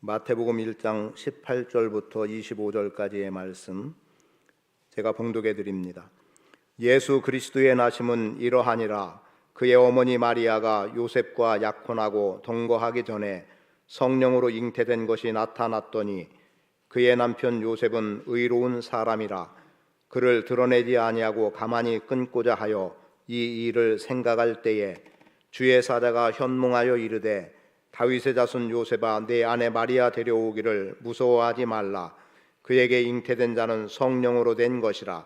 마태복음 1장 18절부터 25절까지의 말씀 제가 봉독해 드립니다. 예수 그리스도의 나심은 이러하니라. 그의 어머니 마리아가 요셉과 약혼하고 동거하기 전에 성령으로 잉태된 것이 나타났더니 그의 남편 요셉은 의로운 사람이라. 그를 드러내지 아니하고 가만히 끊고자 하여 이 일을 생각할 때에 주의 사자가 현몽하여 이르되 다윗의 자손 요셉아, 내 아내 마리아 데려오기를 무서워하지 말라. 그에게 잉태된 자는 성령으로 된 것이라.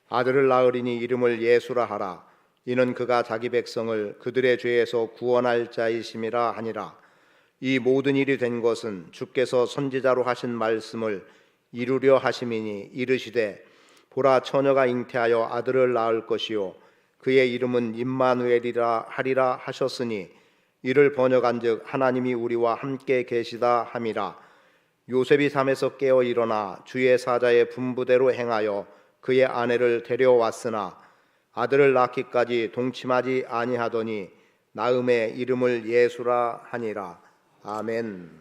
아들을 낳으리니 이름을 예수라 하라. 이는 그가 자기 백성을 그들의 죄에서 구원할 자이심이라 하니라. 이 모든 일이 된 것은 주께서 선지자로 하신 말씀을 이루려 하심이니 이르시되 보라, 처녀가 잉태하여 아들을 낳을 것이요 그의 이름은 임마누엘이라 하리라 하셨으니 이를 번역한즉 하나님이 우리와 함께 계시다 함이라. 요셉이 잠에서 깨어 일어나 주의 사자의 분부대로 행하여 그의 아내를 데려왔으나 아들을 낳기까지 동침하지 아니하더니 낳음에 이름을 예수라 하니라. 아멘.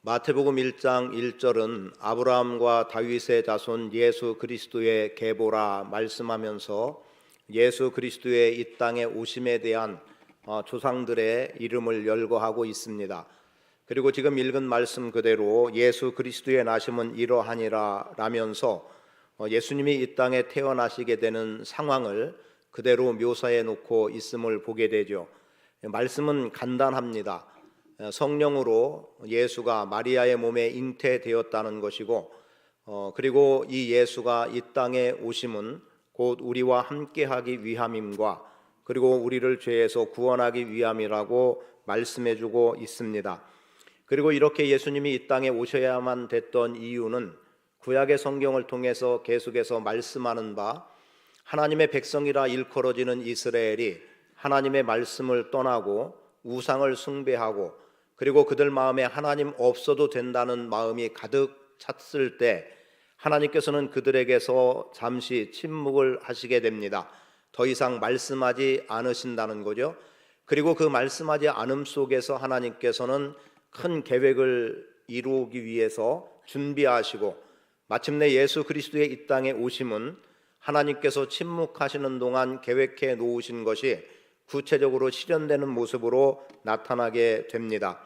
마태복음 1장 1절은 아브라함과 다윗의 자손 예수 그리스도의 계보라 말씀하면서 예수 그리스도의 이 땅에 오심에 대한 조상들의 이름을 열거하고 있습니다. 그리고 지금 읽은 말씀 그대로 예수 그리스도의 나심은 이러하니라 라면서 예수님이 이 땅에 태어나시게 되는 상황을 그대로 묘사해 놓고 있음을 보게 되죠. 말씀은 간단합니다. 성령으로 예수가 마리아의 몸에 잉태되었다는 것이고 그리고 이 예수가 이 땅에 오심은 곧 우리와 함께하기 위함임과 그리고 우리를 죄에서 구원하기 위함이라고 말씀해주고 있습니다. 그리고 이렇게 예수님이 이 땅에 오셔야만 됐던 이유는 구약의 성경을 통해서 계속해서 말씀하는 바 하나님의 백성이라 일컬어지는 이스라엘이 하나님의 말씀을 떠나고 우상을 숭배하고 그리고 그들 마음에 하나님 없어도 된다는 마음이 가득 찼을 때 하나님께서는 그들에게서 잠시 침묵을 하시게 됩니다. 더 이상 말씀하지 않으신다는 거죠. 그리고 그 말씀하지 않음 속에서 하나님께서는 큰 계획을 이루기 위해서 준비하시고 마침내 예수 그리스도의 이 땅에 오심은 하나님께서 침묵하시는 동안 계획해 놓으신 것이 구체적으로 실현되는 모습으로 나타나게 됩니다.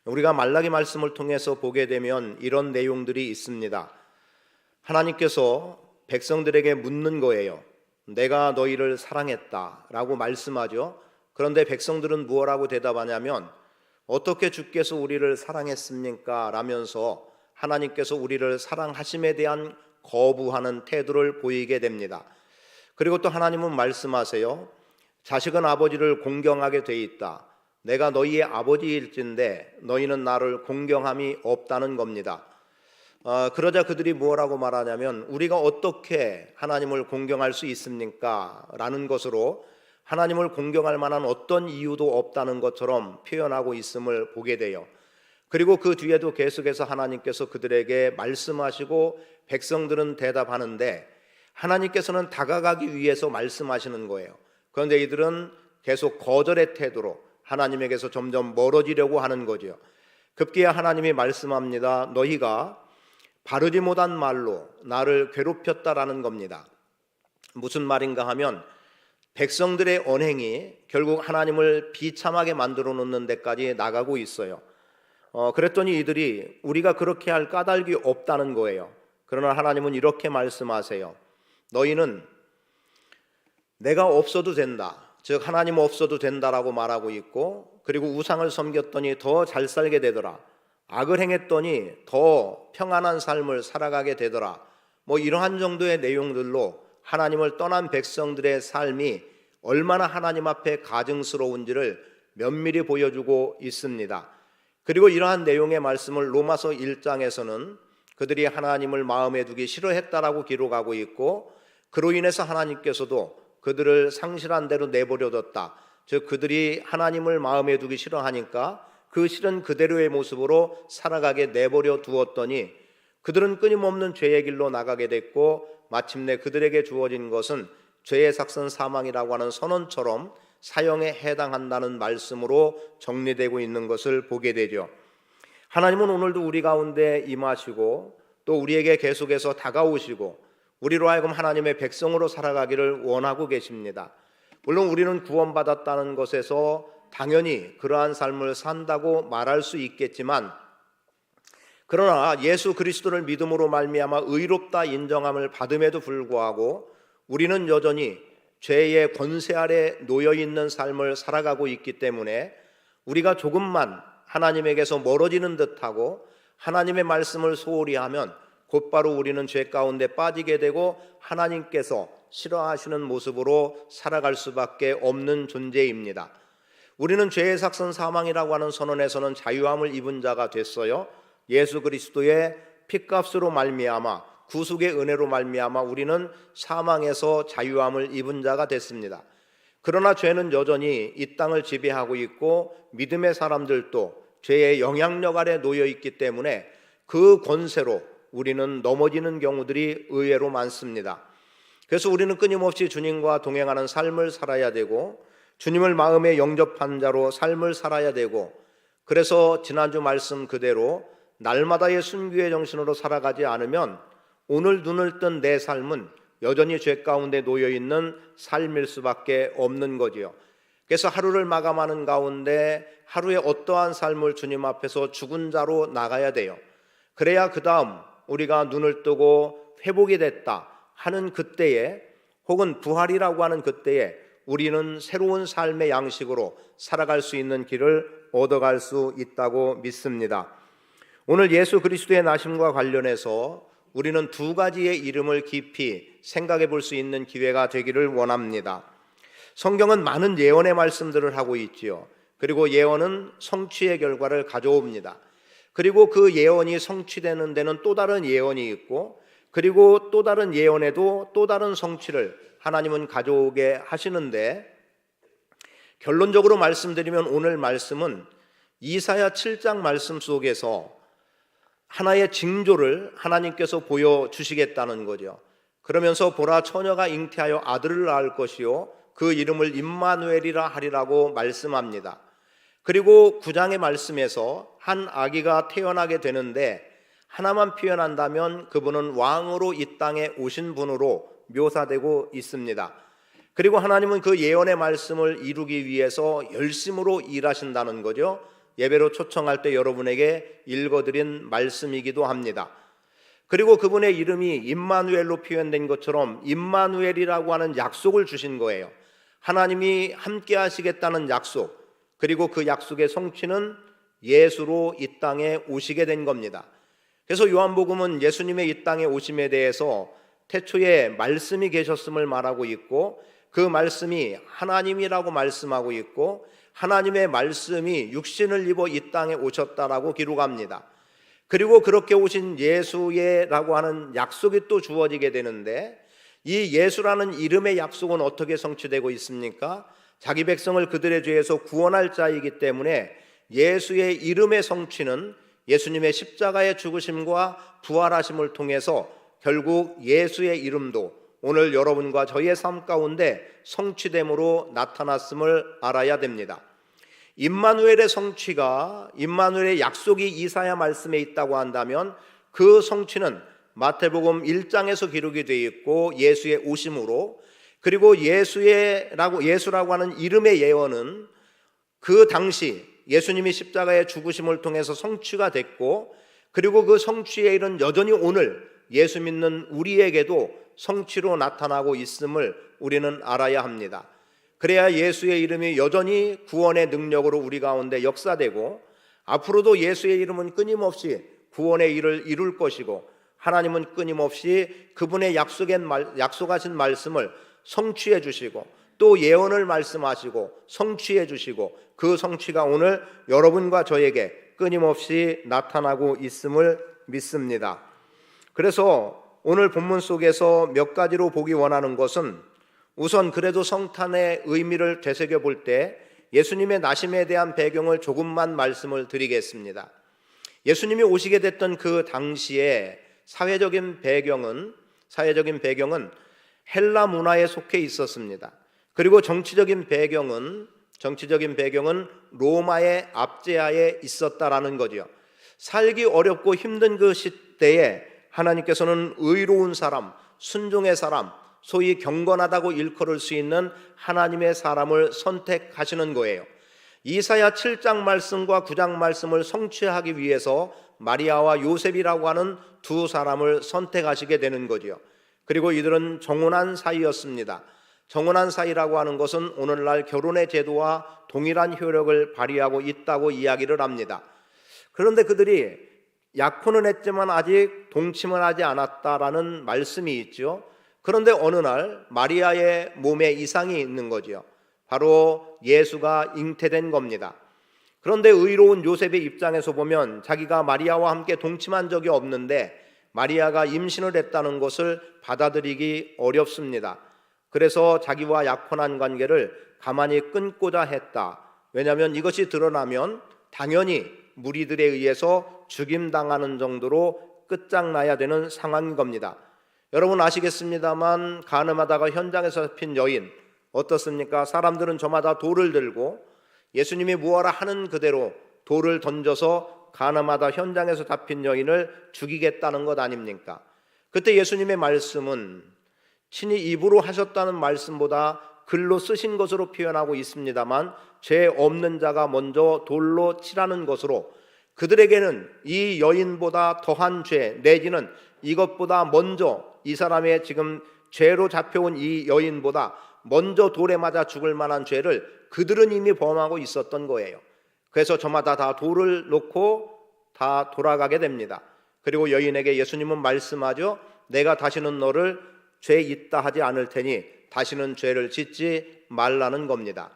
우리가 말라기 말씀을 통해서 보게 되면 이런 내용들이 있습니다. 하나님께서 백성들에게 묻는 거예요. 내가 너희를 사랑했다 라고 말씀하죠. 그런데 백성들은 무엇라고 대답하냐면 어떻게 주께서 우리를 사랑했습니까? 라면서 하나님께서 우리를 사랑하심에 대한 거부하는 태도를 보이게 됩니다. 그리고 또 하나님은 말씀하세요. 자식은 아버지를 공경하게 돼 있다. 내가 너희의 아버지일진데 너희는 나를 공경함이 없다는 겁니다. 그러자 그들이 뭐라고 말하냐면 우리가 어떻게 하나님을 공경할 수 있습니까? 라는 것으로 하나님을 공경할 만한 어떤 이유도 없다는 것처럼 표현하고 있음을 보게 돼요. 그리고 그 뒤에도 계속해서 하나님께서 그들에게 말씀하시고 백성들은 대답하는데 하나님께서는 다가가기 위해서 말씀하시는 거예요. 그런데 이들은 계속 거절의 태도로 하나님에게서 점점 멀어지려고 하는 거죠. 급기야 하나님이 말씀합니다. 너희가 바르지 못한 말로 나를 괴롭혔다라는 겁니다. 무슨 말인가 하면 백성들의 언행이 결국 하나님을 비참하게 만들어 놓는 데까지 나가고 있어요. 그랬더니 이들이 우리가 그렇게 할 까닭이 없다는 거예요. 그러나 하나님은 이렇게 말씀하세요. 너희는 내가 없어도 된다. 즉 하나님 없어도 된다라고 말하고 있고 그리고 우상을 섬겼더니 더 잘 살게 되더라. 악을 행했더니 더 평안한 삶을 살아가게 되더라. 이러한 정도의 내용들로 하나님을 떠난 백성들의 삶이 얼마나 하나님 앞에 가증스러운지를 면밀히 보여주고 있습니다. 그리고 이러한 내용의 말씀을 로마서 1장에서는 그들이 하나님을 마음에 두기 싫어했다라고 기록하고 있고 그로 인해서 하나님께서도 그들을 상실한 대로 내버려뒀다. 즉 그들이 하나님을 마음에 두기 싫어하니까 그 실은 그대로의 모습으로 살아가게 내버려 두었더니 그들은 끊임없는 죄의 길로 나가게 됐고 마침내 그들에게 주어진 것은 죄의 삭선 사망이라고 하는 선언처럼 사형에 해당한다는 말씀으로 정리되고 있는 것을 보게 되죠. 하나님은 오늘도 우리 가운데 임하시고 또 우리에게 계속해서 다가오시고 우리로 하여금 하나님의 백성으로 살아가기를 원하고 계십니다. 물론 우리는 구원받았다는 것에서 당연히 그러한 삶을 산다고 말할 수 있겠지만, 그러나 예수 그리스도를 믿음으로 말미암아 의롭다 인정함을 받음에도 불구하고 우리는 여전히 죄의 권세 아래 놓여 있는 삶을 살아가고 있기 때문에 우리가 조금만 하나님에게서 멀어지는 듯하고 하나님의 말씀을 소홀히 하면 곧바로 우리는 죄 가운데 빠지게 되고 하나님께서 싫어하시는 모습으로 살아갈 수밖에 없는 존재입니다. 우리는 죄의 삭선 사망이라고 하는 선언에서는 자유함을 입은 자가 됐어요. 예수 그리스도의 피값으로 말미암아 구속의 은혜로 말미암아 우리는 사망에서 자유함을 입은 자가 됐습니다. 그러나 죄는 여전히 이 땅을 지배하고 있고 믿음의 사람들도 죄의 영향력 아래 놓여 있기 때문에 그 권세로 우리는 넘어지는 경우들이 의외로 많습니다. 그래서 우리는 끊임없이 주님과 동행하는 삶을 살아야 되고 주님을 마음에 영접한 자로 삶을 살아야 되고, 그래서 지난주 말씀 그대로 날마다의 순교의 정신으로 살아가지 않으면 오늘 눈을 뜬 내 삶은 여전히 죄 가운데 놓여 있는 삶일 수밖에 없는 거지요. 그래서 하루를 마감하는 가운데 하루의 어떠한 삶을 주님 앞에서 죽은 자로 나가야 돼요. 그래야 그 다음 우리가 눈을 뜨고 회복이 됐다 하는 그때에, 혹은 부활이라고 하는 그때에 우리는 새로운 삶의 양식으로 살아갈 수 있는 길을 얻어갈 수 있다고 믿습니다. 오늘 예수 그리스도의 나심과 관련해서 우리는 두 가지의 이름을 깊이 생각해 볼 수 있는 기회가 되기를 원합니다. 성경은 많은 예언의 말씀들을 하고 있지요. 그리고 예언은 성취의 결과를 가져옵니다. 그리고 그 예언이 성취되는 데는 또 다른 예언이 있고, 그리고 또 다른 예언에도 또 다른 성취를 하나님은 가져오게 하시는데, 결론적으로 말씀드리면 오늘 말씀은 이사야 7장 말씀 속에서 하나의 징조를 하나님께서 보여주시겠다는 거죠. 그러면서 보라, 처녀가 잉태하여 아들을 낳을 것이요 그 이름을 임마누엘이라 하리라고 말씀합니다. 그리고 9장의 말씀에서 한 아기가 태어나게 되는데 하나만 표현한다면 그분은 왕으로 이 땅에 오신 분으로 묘사되고 있습니다. 그리고 하나님은 그 예언의 말씀을 이루기 위해서 열심으로 일하신다는 거죠. 예배로 초청할 때 여러분에게 읽어드린 말씀이기도 합니다. 그리고 그분의 이름이 임마누엘로 표현된 것처럼 임마누엘이라고 하는 약속을 주신 거예요. 하나님이 함께 하시겠다는 약속, 그리고 그 약속의 성취는 예수로 이 땅에 오시게 된 겁니다. 그래서 요한복음은 예수님의 이 땅에 오심에 대해서 태초에 말씀이 계셨음을 말하고 있고, 그 말씀이 하나님이라고 말씀하고 있고, 하나님의 말씀이 육신을 입어 이 땅에 오셨다라고 기록합니다. 그리고 그렇게 오신 예수라고 하는 약속이 또 주어지게 되는데, 이 예수라는 이름의 약속은 어떻게 성취되고 있습니까? 자기 백성을 그들의 죄에서 구원할 자이기 때문에 예수의 이름의 성취는 예수님의 십자가의 죽으심과 부활하심을 통해서 결국 예수의 이름도 오늘 여러분과 저희의 삶 가운데 성취됨으로 나타났음을 알아야 됩니다. 임마누엘의 성취가, 임마누엘의 약속이 이사야 말씀에 있다고 한다면 그 성취는 마태복음 1장에서 기록이 되어 있고 예수의 오심으로, 그리고 예수라고 하는 이름의 예언은 그 당시 예수님이 십자가의 죽으심을 통해서 성취가 됐고, 그리고 그 성취의 일은 여전히 오늘 예수 믿는 우리에게도 성취로 나타나고 있음을 우리는 알아야 합니다. 그래야 예수의 이름이 여전히 구원의 능력으로 우리 가운데 역사되고, 앞으로도 예수의 이름은 끊임없이 구원의 일을 이룰 것이고, 하나님은 끊임없이 그분의 약속하신 말씀을 성취해 주시고 또 예언을 말씀하시고 성취해 주시고, 그 성취가 오늘 여러분과 저에게 끊임없이 나타나고 있음을 믿습니다. 그래서 오늘 본문 속에서 몇 가지로 보기 원하는 것은, 우선 그래도 성탄의 의미를 되새겨볼 때 예수님의 나심에 대한 배경을 조금만 말씀을 드리겠습니다. 예수님이 오시게 됐던 그 당시에 사회적인 배경은 헬라 문화에 속해 있었습니다. 그리고 정치적인 배경은 로마의 압제하에 있었다라는 거죠. 살기 어렵고 힘든 그 시대에 하나님께서는 의로운 사람, 순종의 사람, 소위 경건하다고 일컬을 수 있는 하나님의 사람을 선택하시는 거예요. 이사야 7장 말씀과 9장 말씀을 성취하기 위해서 마리아와 요셉이라고 하는 두 사람을 선택하시게 되는 거죠. 그리고 이들은 정혼한 사이였습니다. 정혼한 사이라고 하는 것은 오늘날 결혼의 제도와 동일한 효력을 발휘하고 있다고 이야기를 합니다. 그런데 그들이 약혼은 했지만 아직 동침을 하지 않았다라는 말씀이 있죠. 그런데 어느 날 마리아의 몸에 이상이 있는 거죠. 바로 예수가 잉태된 겁니다. 그런데 의로운 요셉의 입장에서 보면 자기가 마리아와 함께 동침한 적이 없는데 마리아가 임신을 했다는 것을 받아들이기 어렵습니다. 그래서 자기와 약혼한 관계를 가만히 끊고자 했다. 왜냐하면 이것이 드러나면 당연히 무리들에 의해서 죽임당하는 정도로 끝장나야 되는 상황인 겁니다. 여러분 아시겠습니다만 간음하다가 현장에서 잡힌 여인 어떻습니까? 사람들은 저마다 돌을 들고 예수님이 무엇라 하는 그대로 돌을 던져서 간음하다 현장에서 잡힌 여인을 죽이겠다는 것 아닙니까? 그때 예수님의 말씀은 친히 입으로 하셨다는 말씀보다 글로 쓰신 것으로 표현하고 있습니다만 죄 없는 자가 먼저 돌로 치라는 것으로 그들에게는 이 여인보다 더한 죄 내지는 이것보다 먼저 이 사람의 지금 죄로 잡혀온 이 여인보다 먼저 돌에 맞아 죽을 만한 죄를 그들은 이미 범하고 있었던 거예요. 그래서 저마다 다 돌을 놓고 다 돌아가게 됩니다. 그리고 여인에게 예수님은 말씀하죠. 내가 다시는 너를 죄 있다 하지 않을 테니 다시는 죄를 짓지 말라는 겁니다.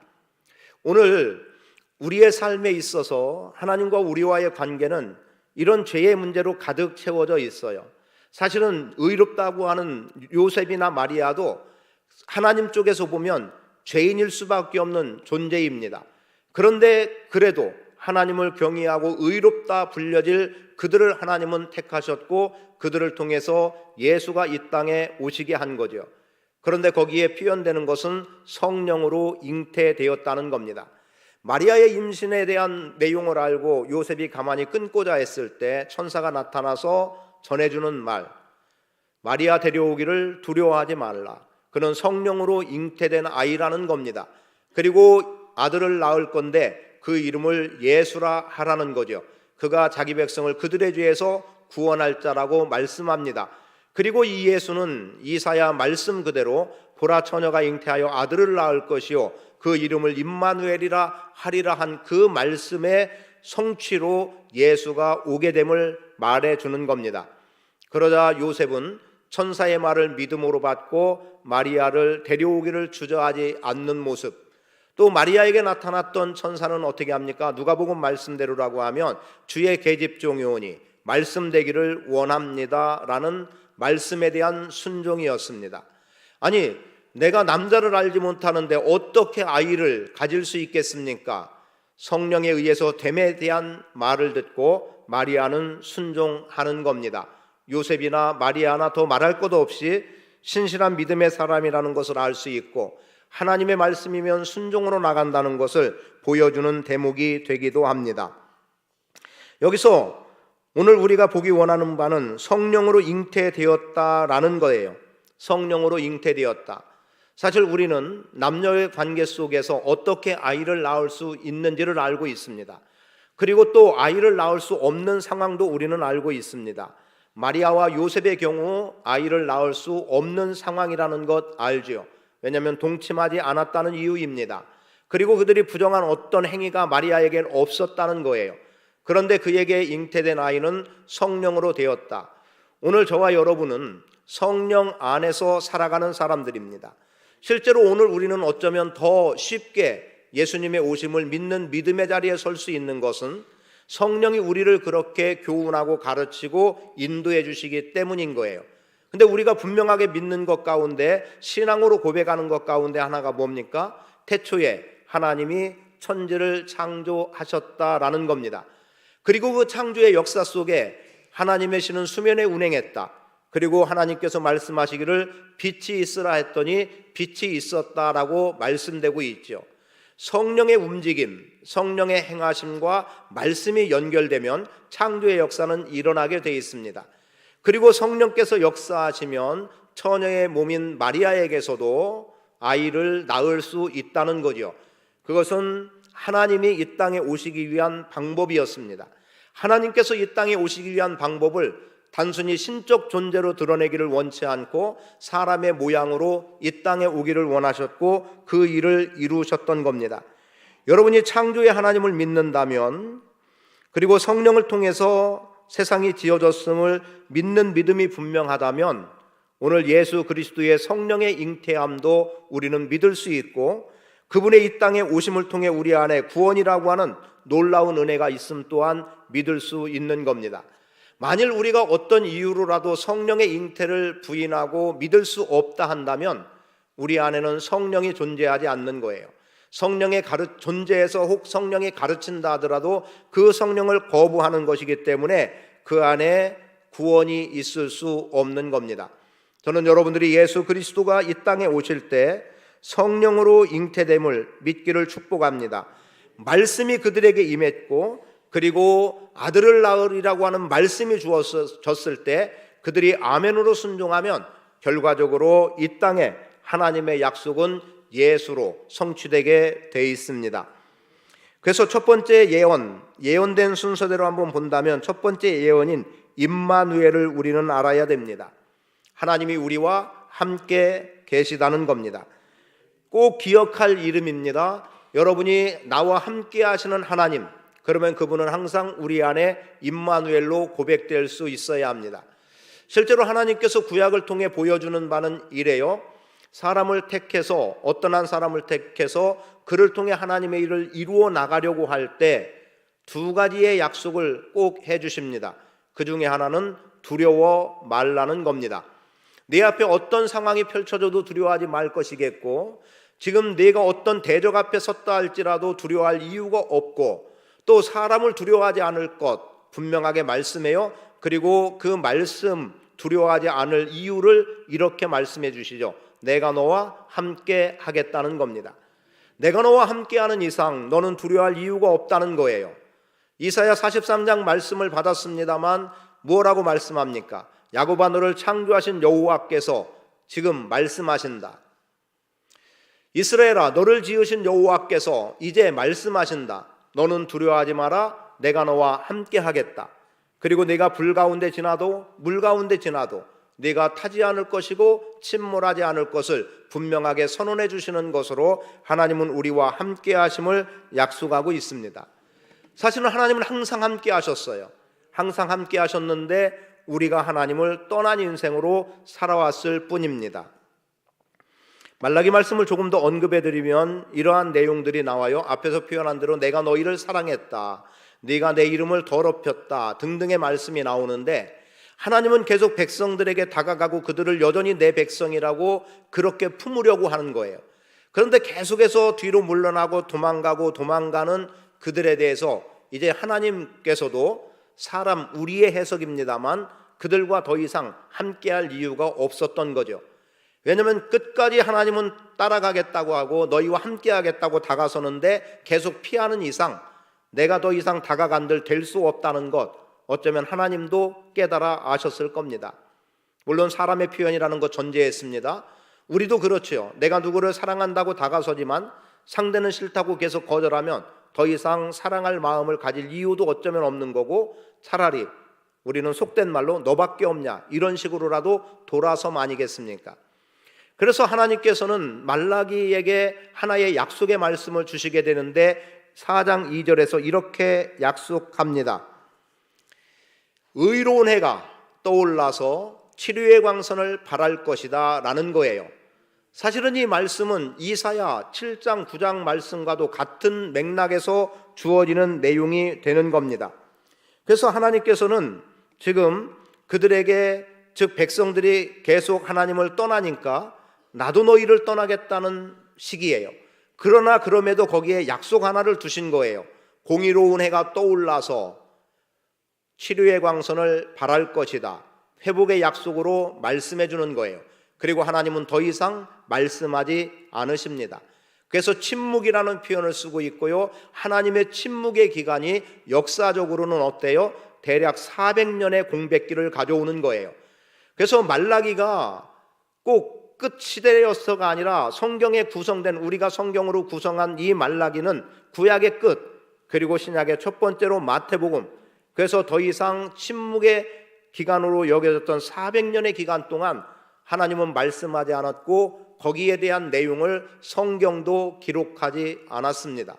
오늘 우리의 삶에 있어서 하나님과 우리와의 관계는 이런 죄의 문제로 가득 채워져 있어요. 사실은 의롭다고 하는 요셉이나 마리아도 하나님 쪽에서 보면 죄인일 수밖에 없는 존재입니다. 그런데 그래도 하나님을 경외하고 의롭다 불려질 그들을 하나님은 택하셨고 그들을 통해서 예수가 이 땅에 오시게 한 거죠. 그런데 거기에 표현되는 것은 성령으로 잉태되었다는 겁니다. 마리아의 임신에 대한 내용을 알고 요셉이 가만히 끊고자 했을 때 천사가 나타나서 전해주는 말, 마리아 데려오기를 두려워하지 말라. 그는 성령으로 잉태된 아이라는 겁니다. 그리고 아들을 낳을 건데 그 이름을 예수라 하라는 거죠. 그가 자기 백성을 그들의 죄에서 구원할 자라고 말씀합니다. 그리고 이 예수는 이사야 말씀 그대로 보라 처녀가 잉태하여 아들을 낳을 것이요 그 이름을 임마누엘이라 하리라 한 그 말씀의 성취로 예수가 오게 됨을 말해주는 겁니다. 그러자 요셉은 천사의 말을 믿음으로 받고 마리아를 데려오기를 주저하지 않는 모습, 또 마리아에게 나타났던 천사는 어떻게 합니까? 누가복음 말씀대로라고 하면 주의 계집종이오니 말씀되기를 원합니다 라는 말씀에 대한 순종이었습니다. 아니 내가 남자를 알지 못하는데 어떻게 아이를 가질 수 있겠습니까? 성령에 의해서 됨에 대한 말을 듣고 마리아는 순종하는 겁니다. 요셉이나 마리아나 더 말할 것도 없이 신실한 믿음의 사람이라는 것을 알 수 있고 하나님의 말씀이면 순종으로 나간다는 것을 보여주는 대목이 되기도 합니다. 여기서 오늘 우리가 보기 원하는 바는 성령으로 잉태되었다라는 거예요. 성령으로 잉태되었다. 사실 우리는 남녀의 관계 속에서 어떻게 아이를 낳을 수 있는지를 알고 있습니다. 그리고 또 아이를 낳을 수 없는 상황도 우리는 알고 있습니다. 마리아와 요셉의 경우 아이를 낳을 수 없는 상황이라는 것 알죠. 왜냐하면 동침하지 않았다는 이유입니다. 그리고 그들이 부정한 어떤 행위가 마리아에겐 없었다는 거예요. 그런데 그에게 잉태된 아이는 성령으로 되었다. 오늘 저와 여러분은 성령 안에서 살아가는 사람들입니다. 실제로 오늘 우리는 어쩌면 더 쉽게 예수님의 오심을 믿는 믿음의 자리에 설 수 있는 것은 성령이 우리를 그렇게 교훈하고 가르치고 인도해 주시기 때문인 거예요. 근데 우리가 분명하게 믿는 것 가운데 신앙으로 고백하는 것 가운데 하나가 뭡니까? 태초에 하나님이 천지를 창조하셨다라는 겁니다. 그리고 그 창조의 역사 속에 하나님의 신은 수면에 운행했다. 그리고 하나님께서 말씀하시기를 빛이 있으라 했더니 빛이 있었다라고 말씀되고 있죠. 성령의 움직임, 성령의 행하심과 말씀이 연결되면 창조의 역사는 일어나게 되어 있습니다. 그리고 성령께서 역사하시면 처녀의 몸인 마리아에게서도 아이를 낳을 수 있다는 거죠. 그것은 하나님이 이 땅에 오시기 위한 방법이었습니다. 하나님께서 이 땅에 오시기 위한 방법을 단순히 신적 존재로 드러내기를 원치 않고 사람의 모양으로 이 땅에 오기를 원하셨고 그 일을 이루셨던 겁니다. 여러분이 창조의 하나님을 믿는다면, 그리고 성령을 통해서 세상이 지어졌음을 믿는 믿음이 분명하다면 오늘 예수 그리스도의 성령의 잉태함도 우리는 믿을 수 있고, 그분의 이 땅에 오심을 통해 우리 안에 구원이라고 하는 놀라운 은혜가 있음 또한 믿을 수 있는 겁니다. 만일 우리가 어떤 이유로라도 성령의 잉태를 부인하고 믿을 수 없다 한다면 우리 안에는 성령이 존재하지 않는 거예요. 성령의 존재에서 혹 성령이 가르친다 하더라도 그 성령을 거부하는 것이기 때문에 그 안에 구원이 있을 수 없는 겁니다. 저는 여러분들이 예수 그리스도가 이 땅에 오실 때 성령으로 잉태됨을 믿기를 축복합니다. 말씀이 그들에게 임했고, 그리고 아들을 낳으리라고 하는 말씀이 주어졌을 때 그들이 아멘으로 순종하면 결과적으로 이 땅에 하나님의 약속은 예수로 성취되게 돼 있습니다. 그래서 첫 번째 예언된 순서대로 한번 본다면 첫 번째 예언인 임마누엘을 우리는 알아야 됩니다. 하나님이 우리와 함께 계시다는 겁니다. 꼭 기억할 이름입니다. 여러분이 나와 함께 하시는 하나님, 그러면 그분은 항상 우리 안에 임마누엘로 고백될 수 있어야 합니다. 실제로 하나님께서 구약을 통해 보여주는 바는 이래요. 사람을 택해서, 어떤 한 사람을 택해서 그를 통해 하나님의 일을 이루어 나가려고 할 때 두 가지의 약속을 꼭 해주십니다. 그 중에 하나는 두려워 말라는 겁니다. 내 앞에 어떤 상황이 펼쳐져도 두려워하지 말 것이겠고, 지금 내가 어떤 대적 앞에 섰다 할지라도 두려워할 이유가 없고, 또 사람을 두려워하지 않을 것 분명하게 말씀해요. 그리고 그 말씀, 두려워하지 않을 이유를 이렇게 말씀해 주시죠. 내가 너와 함께 하겠다는 겁니다. 내가 너와 함께하는 이상 너는 두려워할 이유가 없다는 거예요. 이사야 43장 말씀을 받았습니다만 뭐라고 말씀합니까? 야곱아, 너를 창조하신 여호와께서 지금 말씀하신다. 이스라엘아, 너를 지으신 여호와께서 이제 말씀하신다. 너는 두려워하지 마라. 내가 너와 함께 하겠다. 그리고 네가 불 가운데 지나도 물 가운데 지나도 네가 타지 않을 것이고 침몰하지 않을 것을 분명하게 선언해 주시는 것으로 하나님은 우리와 함께 하심을 약속하고 있습니다. 사실은 하나님은 항상 함께 하셨어요. 항상 함께 하셨는데 우리가 하나님을 떠난 인생으로 살아왔을 뿐입니다. 말라기 말씀을 조금 더 언급해 드리면 이러한 내용들이 나와요. 앞에서 표현한 대로 내가 너희를 사랑했다, 네가 내 이름을 더럽혔다 등등의 말씀이 나오는데, 하나님은 계속 백성들에게 다가가고 그들을 여전히 내 백성이라고 그렇게 품으려고 하는 거예요. 그런데 계속해서 뒤로 물러나고 도망가는 그들에 대해서 이제 하나님께서도 사람 우리의 해석입니다만 그들과 더 이상 함께할 이유가 없었던 거죠. 왜냐하면 끝까지 하나님은 따라가겠다고 하고 너희와 함께하겠다고 다가서는데 계속 피하는 이상 내가 더 이상 다가간들 될 수 없다는 것, 어쩌면 하나님도 깨달아 아셨을 겁니다. 물론 사람의 표현이라는 것 전제했습니다. 우리도 그렇죠. 내가 누구를 사랑한다고 다가서지만 상대는 싫다고 계속 거절하면 더 이상 사랑할 마음을 가질 이유도 어쩌면 없는 거고, 차라리 우리는 속된 말로 너밖에 없냐 이런 식으로라도 돌아서면 아니겠습니까? 그래서 하나님께서는 말라기에게 하나의 약속의 말씀을 주시게 되는데 4장 2절에서 이렇게 약속합니다. 의로운 해가 떠올라서 치료의 광선을 발할 것이다 라는 거예요. 사실은 이 말씀은 이사야 7장 9장 말씀과도 같은 맥락에서 주어지는 내용이 되는 겁니다. 그래서 하나님께서는 지금 그들에게, 즉 백성들이 계속 하나님을 떠나니까 나도 너희를 떠나겠다는 시기예요. 그러나 그럼에도 거기에 약속 하나를 두신 거예요. 공의로운 해가 떠올라서 치료의 광선을 발할 것이다, 회복의 약속으로 말씀해 주는 거예요. 그리고 하나님은 더 이상 말씀하지 않으십니다. 그래서 침묵이라는 표현을 쓰고 있고요. 하나님의 침묵의 기간이 역사적으로는 어때요? 대략 400년의 공백기를 가져오는 거예요. 그래서 말라기가 꼭 끝 시대였어가 아니라 성경에 구성된, 우리가 성경으로 구성한 이 말라기는 구약의 끝, 그리고 신약의 첫 번째로 마태복음. 그래서 더 이상 침묵의 기간으로 여겨졌던 400년의 기간 동안 하나님은 말씀하지 않았고 거기에 대한 내용을 성경도 기록하지 않았습니다.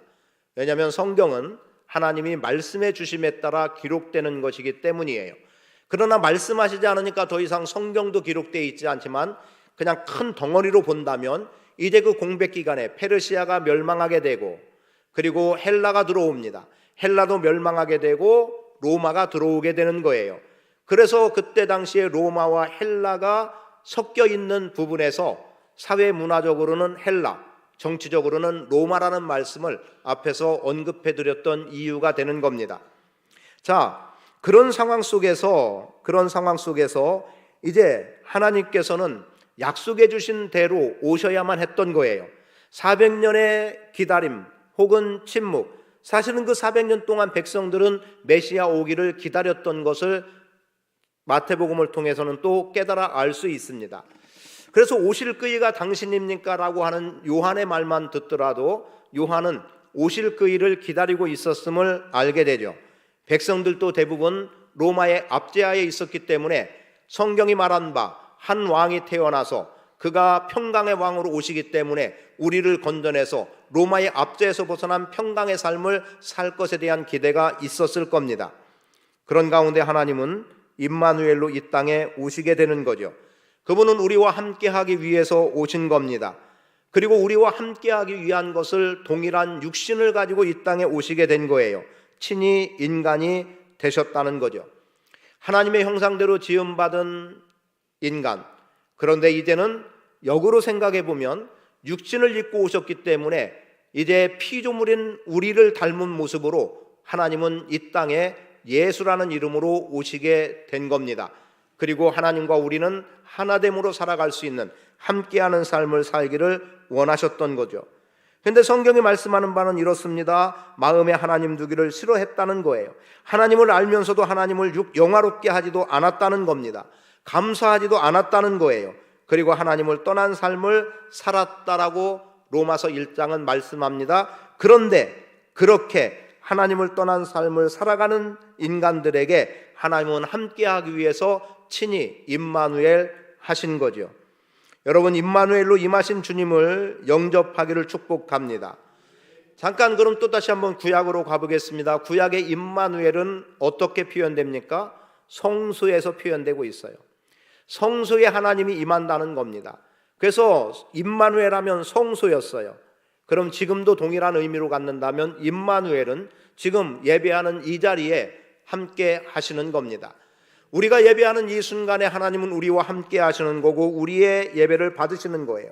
왜냐하면 성경은 하나님이 말씀해 주심에 따라 기록되는 것이기 때문이에요. 그러나 말씀하시지 않으니까 더 이상 성경도 기록되어 있지 않지만 그냥 큰 덩어리로 본다면 이제 그 공백 기간에 페르시아가 멸망하게 되고, 그리고 헬라가 들어옵니다. 헬라도 멸망하게 되고 로마가 들어오게 되는 거예요. 그래서 그때 당시에 로마와 헬라가 섞여 있는 부분에서 사회 문화적으로는 헬라, 정치적으로는 로마라는 말씀을 앞에서 언급해 드렸던 이유가 되는 겁니다. 자, 그런 상황 속에서 이제 하나님께서는 약속해 주신 대로 오셔야만 했던 거예요. 400년의 기다림 혹은 침묵, 사실은 그 400년 동안 백성들은 메시아 오기를 기다렸던 것을 마태복음을 통해서는 또 깨달아 알 수 있습니다. 그래서 오실 그이가 당신입니까? 라고 하는 요한의 말만 듣더라도 요한은 오실 그이를 기다리고 있었음을 알게 되죠. 백성들도 대부분 로마의 압제하에 있었기 때문에 성경이 말한 바 한 왕이 태어나서 그가 평강의 왕으로 오시기 때문에 우리를 건져내서 로마의 압제에서 벗어난 평강의 삶을 살 것에 대한 기대가 있었을 겁니다. 그런 가운데 하나님은 임마누엘로 이 땅에 오시게 되는 거죠. 그분은 우리와 함께하기 위해서 오신 겁니다. 그리고 우리와 함께하기 위한 것을 동일한 육신을 가지고 이 땅에 오시게 된 거예요. 친히 인간이 되셨다는 거죠. 하나님의 형상대로 지음받은 인간. 그런데 이제는 역으로 생각해 보면 육신을 입고 오셨기 때문에 이제 피조물인 우리를 닮은 모습으로 하나님은 이 땅에 예수라는 이름으로 오시게 된 겁니다. 그리고 하나님과 우리는 하나됨으로 살아갈 수 있는 함께하는 삶을 살기를 원하셨던 거죠. 그런데 성경이 말씀하는 바는 이렇습니다. 마음에 하나님 두기를 싫어했다는 거예요. 하나님을 알면서도 하나님을 영화롭게 하지도 않았다는 겁니다. 감사하지도 않았다는 거예요. 그리고 하나님을 떠난 삶을 살았다라고 로마서 1장은 말씀합니다. 그런데 그렇게 하나님을 떠난 삶을 살아가는 인간들에게 하나님은 함께하기 위해서 친히 임마누엘 하신 거죠. 여러분, 임마누엘로 임하신 주님을 영접하기를 축복합니다. 잠깐 그럼 또 다시 한번 구약으로 가보겠습니다. 구약의 임마누엘은 어떻게 표현됩니까? 성소에서 표현되고 있어요. 성소에 하나님이 임한다는 겁니다. 그래서 임마누엘 하면 성소였어요. 그럼 지금도 동일한 의미로 갖는다면 임마누엘은 지금 예배하는 이 자리에 함께 하시는 겁니다. 우리가 예배하는 이 순간에 하나님은 우리와 함께 하시는 거고 우리의 예배를 받으시는 거예요.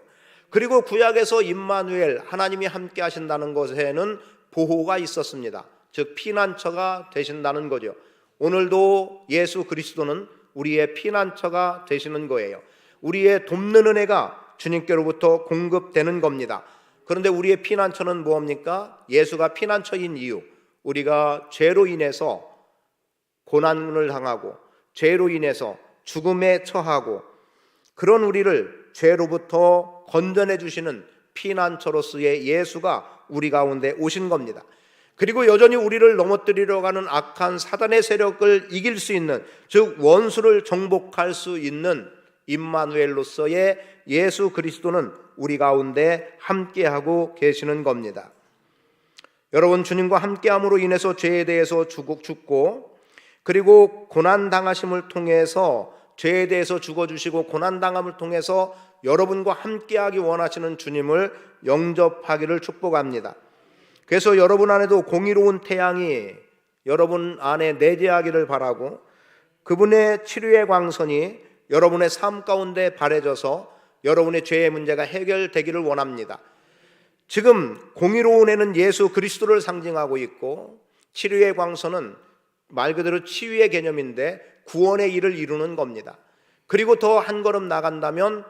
그리고 구약에서 임마누엘, 하나님이 함께 하신다는 것에는 보호가 있었습니다. 즉 피난처가 되신다는 거죠. 오늘도 예수 그리스도는 우리의 피난처가 되시는 거예요. 우리의 돕는 은혜가 주님께로부터 공급되는 겁니다. 그런데 우리의 피난처는 무엇입니까? 예수가 피난처인 이유, 우리가 죄로 인해서 고난을 당하고 죄로 인해서 죽음에 처하고 그런 우리를 죄로부터 건져내 주시는 피난처로서의 예수가 우리 가운데 오신 겁니다. 그리고 여전히 우리를 넘어뜨리려고 하는 악한 사단의 세력을 이길 수 있는, 즉 원수를 정복할 수 있는 임마누엘로서의 예수 그리스도는 우리 가운데 함께하고 계시는 겁니다. 여러분, 주님과 함께함으로 인해서 죄에 대해서 죽고 그리고 고난당하심을 통해서 죄에 대해서 죽어주시고 고난당함을 통해서 여러분과 함께하기 원하시는 주님을 영접하기를 축복합니다. 그래서 여러분 안에도 공의로운 태양이 여러분 안에 내재하기를 바라고 그분의 치료의 광선이 여러분의 삶 가운데 발해져서 여러분의 죄의 문제가 해결되기를 원합니다. 지금 공의로운 해는 예수 그리스도를 상징하고 있고 치료의 광선은 말 그대로 치유의 개념인데 구원의 일을 이루는 겁니다. 그리고 더 한 걸음 나간다면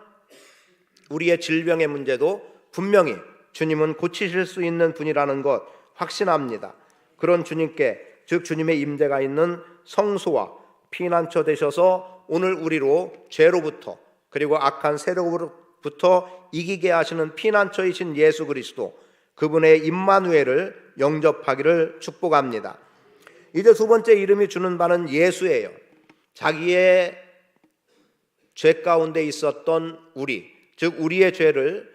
우리의 질병의 문제도 분명히 주님은 고치실 수 있는 분이라는 것 확신합니다. 그런 주님께, 즉 주님의 임재가 있는 성소와 피난처 되셔서 오늘 우리로 죄로부터 그리고 악한 세력으로부터 이기게 하시는 피난처이신 예수 그리스도, 그분의 임마누엘을 영접하기를 축복합니다. 이제 두 번째 이름이 주는 바는 예수예요. 자기의 죄 가운데 있었던 우리, 즉 우리의 죄를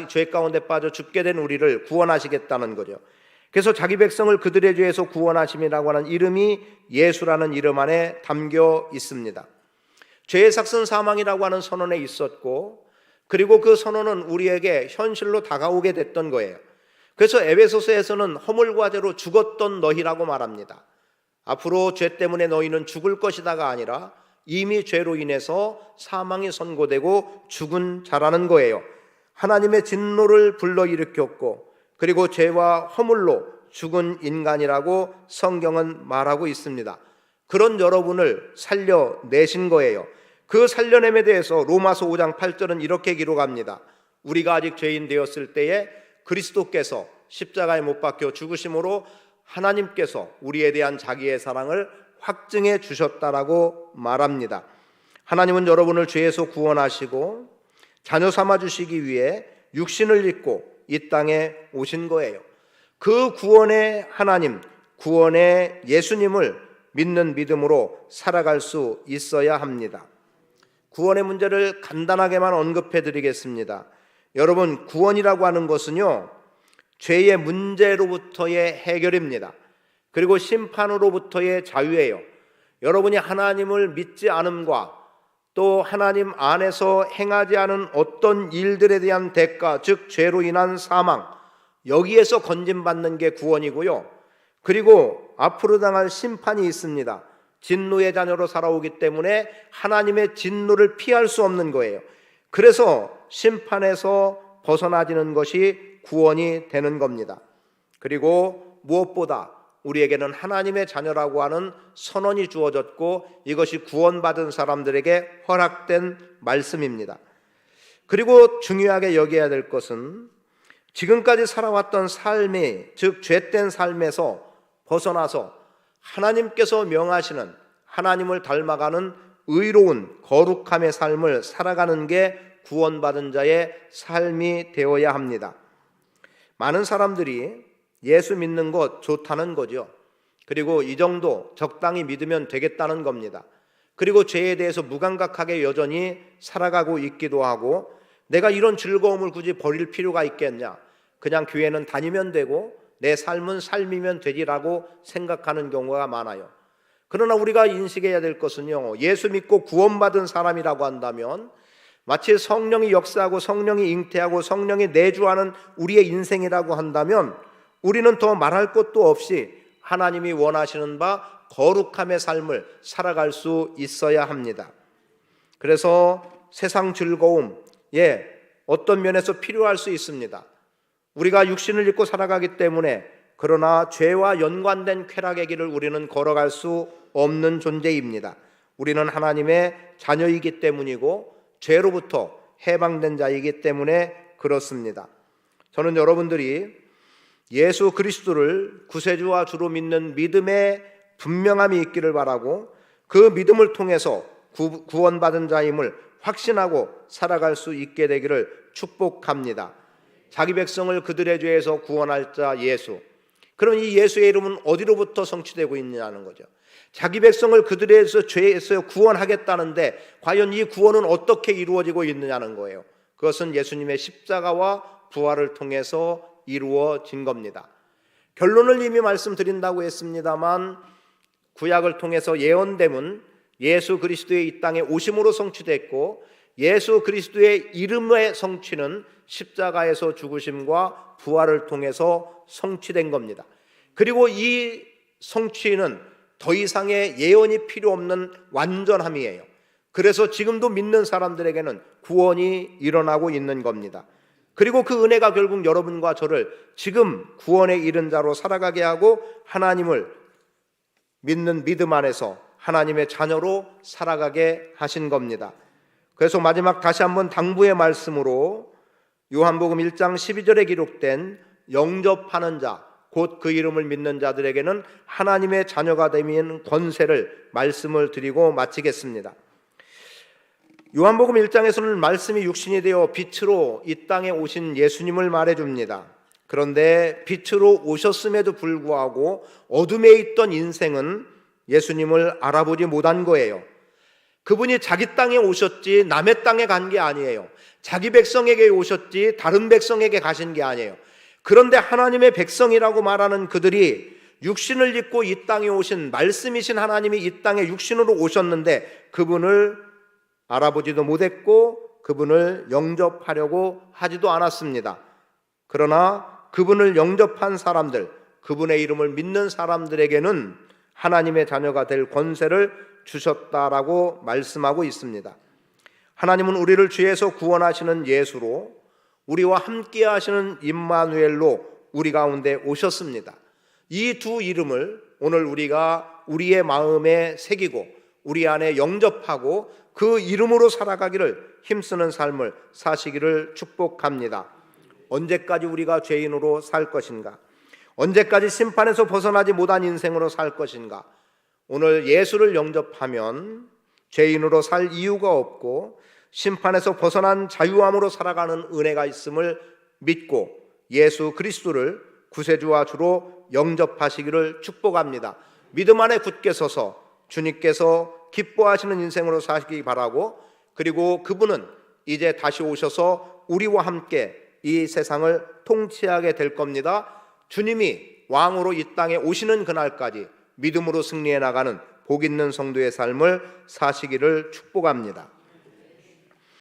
죄 가운데 빠져 죽게 된 우리를 구원하시겠다는 거죠. 그래서 자기 백성을 그들의 죄에서 구원하심이라고 하는 이름이 예수라는 이름 안에 담겨 있습니다. 죄의 삭슨 사망이라고 하는 선언에 있었고, 그리고 그 선언은 우리에게 현실로 다가오게 됐던 거예요. 그래서 에베소서에서는 허물과 죄로 죽었던 너희라고 말합니다. 앞으로 죄 때문에 너희는 죽을 것이다가 아니라 이미 죄로 인해서 사망이 선고되고 죽은 자라는 거예요. 하나님의 진노를 불러일으켰고, 그리고 죄와 허물로 죽은 인간이라고 성경은 말하고 있습니다. 그런 여러분을 살려내신 거예요. 그 살려냄에 대해서 로마서 5장 8절은 이렇게 기록합니다. 우리가 아직 죄인 되었을 때에 그리스도께서 십자가에 못 박혀 죽으심으로 하나님께서 우리에 대한 자기의 사랑을 확증해 주셨다라고 말합니다. 하나님은 여러분을 죄에서 구원하시고 자녀 삼아 주시기 위해 육신을 입고 이 땅에 오신 거예요. 그 구원의 하나님, 구원의 예수님을 믿는 믿음으로 살아갈 수 있어야 합니다. 구원의 문제를 간단하게만 언급해 드리겠습니다. 여러분, 구원이라고 하는 것은요, 죄의 문제로부터의 해결입니다. 그리고 심판으로부터의 자유예요. 여러분이 하나님을 믿지 않음과 또 하나님 안에서 행하지 않은 어떤 일들에 대한 대가, 즉 죄로 인한 사망, 여기에서 건진받는 게 구원이고요. 그리고 앞으로 당할 심판이 있습니다. 진노의 자녀로 살아오기 때문에 하나님의 진노를 피할 수 없는 거예요. 그래서 심판에서 벗어나지는 것이 구원이 되는 겁니다. 그리고 무엇보다 우리에게는 하나님의 자녀라고 하는 선언이 주어졌고, 이것이 구원받은 사람들에게 허락된 말씀입니다. 그리고 중요하게 여겨야 될 것은 지금까지 살아왔던 삶이, 즉 죄된 삶에서 벗어나서 하나님께서 명하시는 하나님을 닮아가는 의로운 거룩함의 삶을 살아가는 게 구원받은 자의 삶이 되어야 합니다. 많은 사람들이 예수 믿는 것 좋다는 거죠. 그리고 이 정도 적당히 믿으면 되겠다는 겁니다. 그리고 죄에 대해서 무감각하게 여전히 살아가고 있기도 하고, 내가 이런 즐거움을 굳이 버릴 필요가 있겠냐, 그냥 교회는 다니면 되고 내 삶은 삶이면 되리라고 생각하는 경우가 많아요. 그러나 우리가 인식해야 될 것은요, 예수 믿고 구원받은 사람이라고 한다면 마치 성령이 역사하고 성령이 잉태하고 성령이 내주하는 우리의 인생이라고 한다면 우리는 더 말할 것도 없이 하나님이 원하시는 바 거룩함의 삶을 살아갈 수 있어야 합니다. 그래서 세상 즐거움, 어떤 면에서 필요할 수 있습니다. 우리가 육신을 입고 살아가기 때문에, 그러나 죄와 연관된 쾌락의 길을 우리는 걸어갈 수 없는 존재입니다. 우리는 하나님의 자녀이기 때문이고 죄로부터 해방된 자이기 때문에 그렇습니다. 저는 여러분들이 예수 그리스도를 구세주와 주로 믿는 믿음의 분명함이 있기를 바라고, 그 믿음을 통해서 구원받은 자임을 확신하고 살아갈 수 있게 되기를 축복합니다. 자기 백성을 그들의 죄에서 구원할 자 예수. 그럼 이 예수의 이름은 어디로부터 성취되고 있느냐는 거죠. 자기 백성을 그들의 죄에서 구원하겠다는데 과연 이 구원은 어떻게 이루어지고 있느냐는 거예요. 그것은 예수님의 십자가와 부활을 통해서 이루어진 겁니다. 결론을 이미 말씀드린다고 했습니다만, 구약을 통해서 예언됨은 예수 그리스도의 이 땅에 오심으로 성취됐고, 예수 그리스도의 이름의 성취는 십자가에서 죽으심과 부활을 통해서 성취된 겁니다. 그리고 이 성취는 더 이상의 예언이 필요 없는 완전함이에요. 그래서 지금도 믿는 사람들에게는 구원이 일어나고 있는 겁니다. 그리고 그 은혜가 결국 여러분과 저를 지금 구원에 이른 자로 살아가게 하고, 하나님을 믿는 믿음 안에서 하나님의 자녀로 살아가게 하신 겁니다. 그래서 마지막 다시 한번 당부의 말씀으로 요한복음 1장 12절에 기록된 영접하는 자, 곧 그 이름을 믿는 자들에게는 하나님의 자녀가 되는 권세를 말씀을 드리고 마치겠습니다. 요한복음 1장에서는 말씀이 육신이 되어 빛으로 이 땅에 오신 예수님을 말해줍니다. 그런데 빛으로 오셨음에도 불구하고 어둠에 있던 인생은 예수님을 알아보지 못한 거예요. 그분이 자기 땅에 오셨지 남의 땅에 간 게 아니에요. 자기 백성에게 오셨지 다른 백성에게 가신 게 아니에요. 그런데 하나님의 백성이라고 말하는 그들이 육신을 입고 이 땅에 오신 말씀이신 하나님이 이 땅에 육신으로 오셨는데 그분을 알아보지도 못했고 그분을 영접하려고 하지도 않았습니다. 그러나 그분을 영접한 사람들, 그분의 이름을 믿는 사람들에게는 하나님의 자녀가 될 권세를 주셨다라고 말씀하고 있습니다. 하나님은 우리를 죄에서 구원하시는 예수로, 우리와 함께 하시는 임마누엘로 우리 가운데 오셨습니다. 이 두 이름을 오늘 우리가 우리의 마음에 새기고 우리 안에 영접하고 그 이름으로 살아가기를 힘쓰는 삶을 사시기를 축복합니다. 언제까지 우리가 죄인으로 살 것인가? 언제까지 심판에서 벗어나지 못한 인생으로 살 것인가? 오늘 예수를 영접하면 죄인으로 살 이유가 없고 심판에서 벗어난 자유함으로 살아가는 은혜가 있음을 믿고 예수 그리스도를 구세주와 주로 영접하시기를 축복합니다. 믿음 안에 굳게 서서 주님께서 기뻐하시는 인생으로 사시기 바라고, 그리고 그분은 이제 다시 오셔서 우리와 함께 이 세상을 통치하게 될 겁니다. 주님이 왕으로 이 땅에 오시는 그날까지 믿음으로 승리해 나가는 복 있는 성도의 삶을 사시기를 축복합니다.